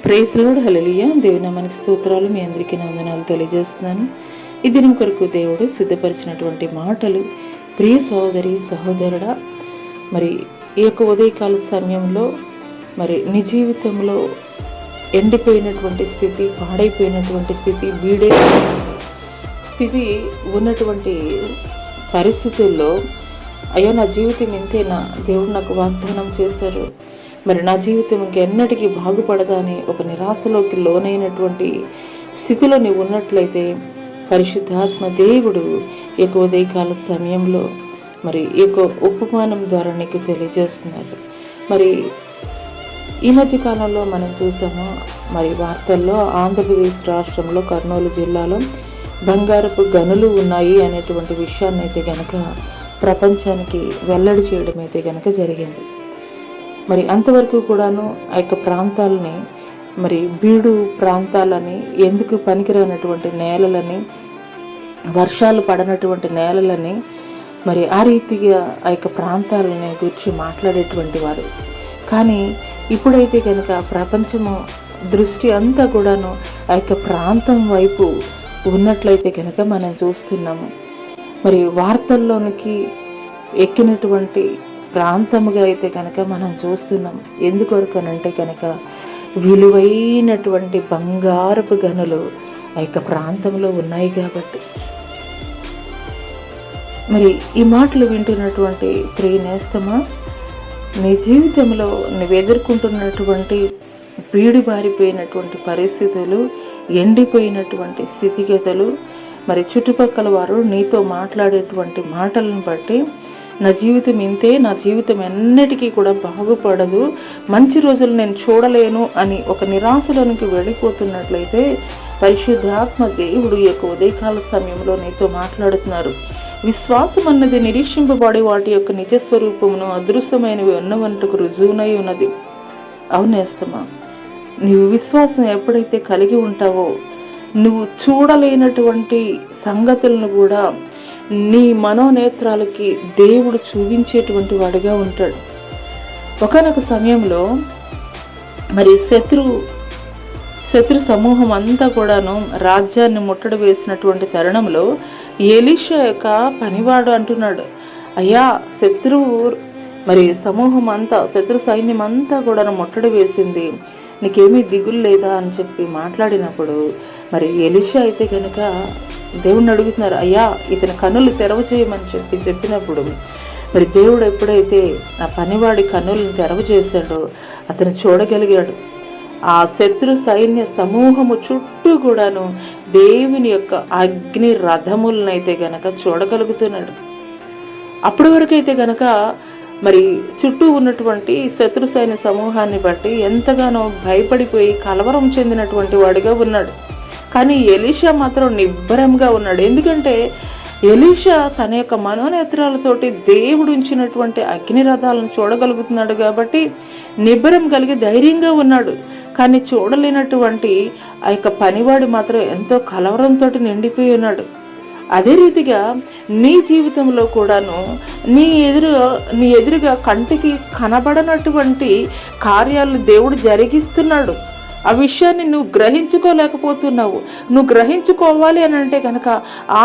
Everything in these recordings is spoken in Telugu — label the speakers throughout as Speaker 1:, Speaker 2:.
Speaker 1: ప్రైజ్ లార్డ్, హల్లెలూయా. దేవుని నామానికి స్తోత్రాలు. మీ అందరికీ నా వందనాలు తెలియజేస్తున్నాను. ఈ దినం కొరకు దేవుడు సిద్ధపరిచినటువంటి మాటలు, ప్రియ సహోదరి సహోదరుడా, మరి ఈ యొక్క ఉదయకాల సమయంలో మరి నీ జీవితంలో ఎండిపోయినటువంటి స్థితి, పాడైపోయినటువంటి స్థితి, బీడే స్థితి ఉన్నటువంటి పరిస్థితుల్లో, అయ్యో నా జీవితం ఇంతేనా, దేవుడు నాకు వాగ్దానం చేశారు, మరి నా జీవితం ఇంకెన్నటికీ బాగుపడదా అని ఒక నిరాశలోకి లోనైనటువంటి స్థితిలో నీవు ఉన్నట్లయితే పరిశుద్ధాత్మ దేవుడు ఈ యొక్క ఉదయకాల సమయంలో మరి ఈ యొక్క ఉపమానం ద్వారా నీకు తెలియజేస్తున్నారు. మరి ఈ మధ్య కాలంలో మనం చూసాము, మరి వార్తల్లో ఆంధ్రప్రదేశ్ రాష్ట్రంలో కర్నూలు జిల్లాలో బంగారపు గనులు ఉన్నాయి అనేటువంటి విషయాన్ని అయితే గనక ప్రపంచానికి వెల్లడి చేయడం అయితే గనక జరిగింది. మరి అంతవరకు కూడాను ఆ యొక్క ప్రాంతాలని మరి బీడు ప్రాంతాలని, ఎందుకు పనికిరానటువంటి నేలలని, వర్షాలు పడనటువంటి నేలలని, మరి ఆ రీతిగా ఆ యొక్క ప్రాంతాలని గురించి మాట్లాడేటువంటి వారు. కానీ ఇప్పుడైతే కనుక ప్రపంచము దృష్టి అంతా కూడాను ఆ యొక్క ప్రాంతం వైపు ఉన్నట్లయితే కనుక మనం చూస్తున్నాము. మరి వార్తల్లోనికి ఎక్కినటువంటి ప్రాంతముగా అయితే కనుక మనం చూస్తున్నాం. ఎందుకొరకనంటే కనుక విలువైనటువంటి బంగారపు గనులు ఆ యొక్క ప్రాంతంలో ఉన్నాయి కాబట్టి. మరి ఈ మాటలు వింటున్నటువంటి ప్రియ నేస్తమా, నీ జీవితంలో నువ్వు ఎదుర్కొంటున్నటువంటి బీడి బారిపోయినటువంటి పరిస్థితులు, ఎండిపోయినటువంటి స్థితిగతులు, మరి చుట్టుపక్కల వారు నీతో మాట్లాడేటువంటి మాటలను బట్టి నా జీవితం ఇంతే, నా జీవితం ఎన్నటికీ కూడా బాగుపడదు, మంచి రోజులు నేను చూడలేను అని ఒక నిరాశలోనికి వెళ్ళిపోతున్నట్లయితే పరిశుద్ధాత్మ దేవుడు ఈ యొక్క ఉదయకాల సమయంలో నీతో మాట్లాడుతున్నారు. విశ్వాసం అన్నది నిరీక్షింపబడే వాటి యొక్క నిజస్వరూపమును అదృశ్యమైనవి ఉన్నవంటకు రుజువునై ఉన్నది. అవునేస్తమా, నీవు విశ్వాసం ఎప్పుడైతే కలిగి ఉంటావో, నువ్వు చూడలేనటువంటి సంగతులను కూడా నీ మనోనేత్రాలకి దేవుడు చూపించేటువంటి వాడిగా ఉంటాడు. ఒకానొక సమయంలో మరి శత్రు సమూహం అంతా కూడాను రాజ్యాన్ని ముట్టడి వేసినటువంటి తరుణంలో ఎలీషా యొక్క పనివాడు అంటున్నాడు, అయ్యా శత్రువు మరి సమూహం అంతా, శత్రు సైన్యం అంతా కూడా ముట్టడి వేసింది, నీకేమీ దిగులు లేదా అని చెప్పి మాట్లాడినప్పుడు మరి ఎలీషా అయితే కనుక దేవుణ్ణి అడుగుతున్నారు, అయ్యా ఇతని కన్నులు తెరవ చేయమని చెప్పినప్పుడు మరి దేవుడు ఎప్పుడైతే ఆ పనివాడి కన్నులను తెరవ చేశాడో అతను చూడగలిగాడు. ఆ శత్రు సైన్య సమూహము చుట్టూ కూడాను దేవుని యొక్క అగ్ని రథములనైతే గనక చూడగలుగుతున్నాడు. అప్పటి వరకైతే గనక మరి చుట్టూ ఉన్నటువంటి శత్రు సైన్య సమూహాన్ని బట్టి ఎంతగానో భయపడిపోయి కలవరం చెందినటువంటి వాడిగా ఉన్నాడు. కానీ ఎలీషా మాత్రం నిబ్బరంగా ఉన్నాడు. ఎందుకంటే ఎలీషా తన యొక్క మనోనేత్రాలతోటి దేవుడు ఉంచినటువంటి అగ్ని రథాలను చూడగలుగుతున్నాడు కాబట్టి నిబ్బరం కలిగి ధైర్యంగా ఉన్నాడు. కానీ చూడలేనటువంటి ఆ యొక్క పనివాడు మాత్రం ఎంతో కలవరంతో నిండిపోయి ఉన్నాడు. అదే రీతిగా నీ జీవితంలో కూడాను నీ ఎదురుగా కంటికి కనబడనటువంటి కార్యాలు దేవుడు జరిగిస్తున్నాడు. ఆ విషయాన్ని నువ్వు గ్రహించుకోలేకపోతున్నావు. నువ్వు గ్రహించుకోవాలి అని అంటే కనుక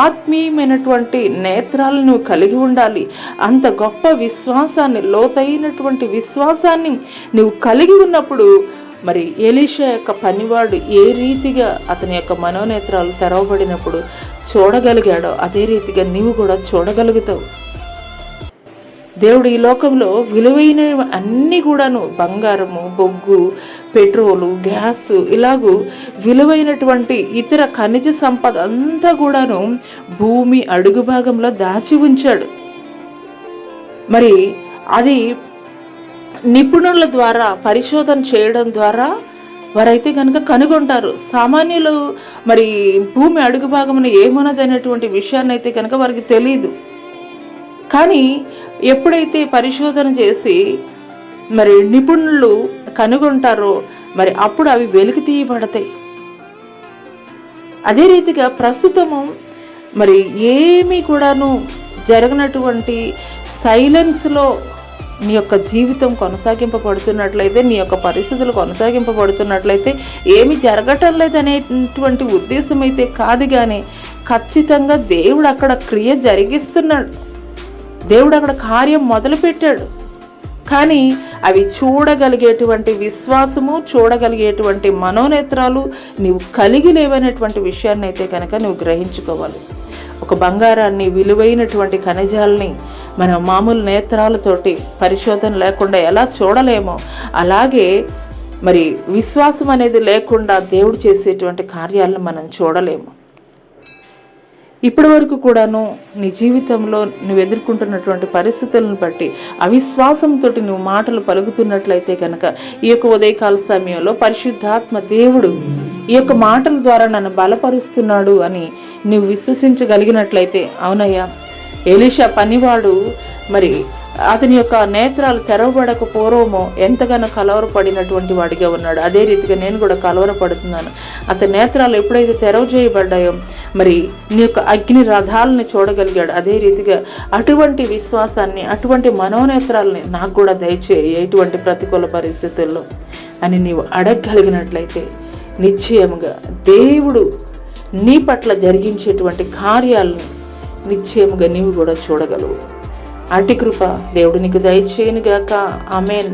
Speaker 1: ఆత్మీయమైనటువంటి నేత్రాలను నువ్వు కలిగి ఉండాలి. అంత గొప్ప విశ్వాసాన్ని, లోతైనటువంటి విశ్వాసాన్ని నువ్వు కలిగి ఉన్నప్పుడు మరి ఎలీషా యొక్క పనివాడు ఏ రీతిగా అతని యొక్క మనోనేత్రాలు తెరవబడినప్పుడు చూడగలిగాడో అదే రీతిగా నీవు కూడా చూడగలుగుతావు. దేవుడు ఈ లోకంలో విలువైన అన్నీ కూడాను, బంగారము, బొగ్గు, పెట్రోలు, గ్యాస్, ఇలాగూ విలువైనటువంటి ఇతర ఖనిజ సంపద అంతా కూడాను భూమి అడుగు భాగంలో దాచి ఉంచాడు. మరి అది నిపుణుల ద్వారా పరిశోధన చేయడం ద్వారా వారైతే కనుక కనుగొంటారు. సామాన్యులు మరి భూమి అడుగు భాగమున ఏమున్నది అనేటువంటి విషయాన్ని అయితే కనుక వారికి తెలియదు. కానీ ఎప్పుడైతే పరిశోధన చేసి మరి నిపుణులు కనుగొంటారో మరి అప్పుడు అవి వెలికి తీయబడతాయి. అదే రీతిగా ప్రస్తుతము మరి ఏమీ కూడాను జరగనటువంటి సైలెన్స్లో నీ యొక్క జీవితం కొనసాగింపబడుతున్నట్లయితే, నీ యొక్క పరిస్థితులు కొనసాగింపబడుతున్నట్లయితే ఏమి జరగటం లేదనేటువంటి ఉద్దేశం అయితే కాదు, కానీ ఖచ్చితంగా దేవుడు అక్కడ క్రియ జరిగిస్తున్నాడు, దేవుడు అక్కడ కార్యం మొదలుపెట్టాడు. కానీ అవి చూడగలిగేటువంటి విశ్వాసము, చూడగలిగేటువంటి మనోనేత్రాలు నీవు కలిగి లేవనేటువంటి విషయాన్ని అయితే కనుక నువ్వు గ్రహించుకోవాలి. ఒక బంగారాన్ని, విలువైనటువంటి ఖనిజాలని మనం మామూలు నేత్రాలతోటి పరిశోధన లేకుండా ఎలా చూడలేమో, అలాగే మరి విశ్వాసం అనేది లేకుండా దేవుడు చేసేటువంటి కార్యాలను మనం చూడలేము. ఇప్పటి వరకు కూడాను నీ జీవితంలో నువ్వు ఎదుర్కొంటున్నటువంటి పరిస్థితులను బట్టి అవిశ్వాసంతో నువ్వు మాటలు పలుకుతున్నట్లయితే కనుక ఈ యొక్క ఉదయకాల సమయంలో పరిశుద్ధాత్మ దేవుడు ఈ యొక్క మాటల ద్వారా నన్ను బలపరుస్తున్నాడు అని నువ్వు విశ్వసించగలిగినట్లయితే, అవునయ్యా, ఎలీషా పనివాడు మరి అతని యొక్క నేత్రాలు తెరవబడక పూర్వము ఎంతగానో కలవరపడినటువంటి వాడిగా ఉన్నాడు. అదే రీతిగా నేను కూడా కలవరపడుతున్నాను. అతని నేత్రాలు ఎప్పుడైతే తెరవ చేయబడ్డాయో మరి నీ యొక్క అగ్ని రథాలని చూడగలిగాడు. అదే రీతిగా అటువంటి విశ్వాసాన్ని, అటువంటి మనోనేత్రాలని నాకు కూడా దయచేయి ఎటువంటి ప్రతికూల పరిస్థితుల్లో అని నీవు అడగగలిగినట్లయితే నిశ్చయముగా దేవుడు నీ పట్ల జరిగించేటువంటి కార్యాలను నిశ్చయముగా నీవు కూడా చూడగలవు. అట్టి కృప దేవుడు నీకు దయచేయునుగాక. ఆమేన్.